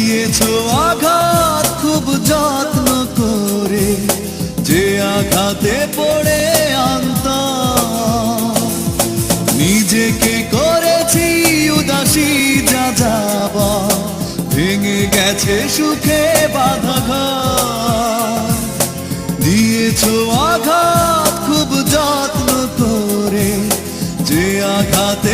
দিয়েছো আঘাত খুব যত্ন করে, যে আঘাতে পড়ে আনতাম নিজেকে করেছি উদাসী, যা যাবা ভেঙে গেছে সুখে বাঁধা ঘর। দিয়েছো আঘাত খুব যত্ন করে, যে আঘাতে